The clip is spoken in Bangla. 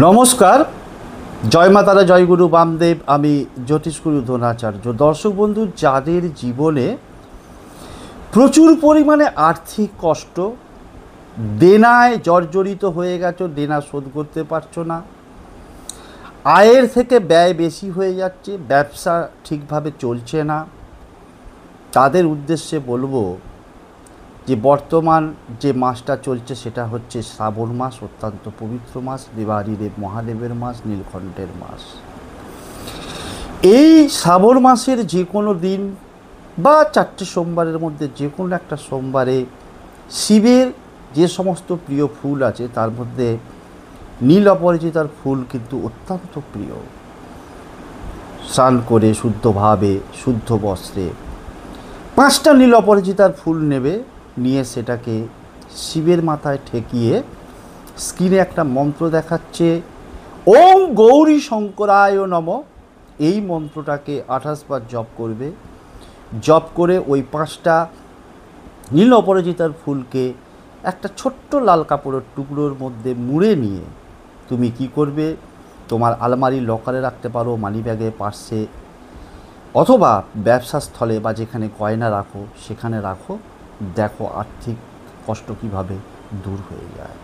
নমস্কার, জয় মা তারা, জয় গুরু বামদেব। আমি জ্যোতিষগুরু ধনাচার্য। দর্শক বন্ধু, যাদের জীবনে প্রচুর পরিমাণে আর্থিক কষ্ট, দেনায় জর্জরিত হয়ে গেছো, দেনা শোধ করতে পারছো না, আয়ের থেকে ব্যয় বেশি হয়ে যাচ্ছে, ব্যবসা ঠিকভাবে চলছে না, তাদের উদ্দেশ্যে বলবো যে বর্তমান যে মাসটা চলছে সেটা হচ্ছে শ্রাবণ মাস, অত্যন্ত পবিত্র মাস, দেবাদিদেব মহাদেবের মাস, নীলকণ্ঠের মাস। এই শ্রাবণ মাসের যে কোনো দিন বা 4টে সোমবারের মধ্যে যে কোনো একটা সোমবারে শিবের যে সমস্ত প্রিয় ফুল আছে তার মধ্যে নীল অপরাজিতার ফুল কিন্তু অত্যন্ত প্রিয়। স্নান করে শুদ্ধভাবে শুদ্ধ বস্ত্রে 5টা নীল অপরাজিতার ফুল নেবে, নিয়ে সেটাকে শিবের মাথায় ঠেকিয়ে স্ক্রিনে একটা মন্ত্র দেখাচ্ছে, ওম গৌরী শঙ্করায় নমঃ। এই মন্ত্রটাকে 28 বার জপ করবে। জপ করে ওই 5টা নীল অপরাজিতার ফুলকে একটা ছোট্ট লাল কাপড়ের টুকরোর মধ্যে মুড়ে নিয়ে তুমি কি করবে, তোমার আলমারি লকারে রাখতে পারো, মানি ব্যাগে, পার্সে, অথবা ব্যবসা স্থলে বা যেখানে গয়না রাখো সেখানে রাখো। দেখো আর্থিক কষ্ট কীভাবে দূর হয়ে যায়।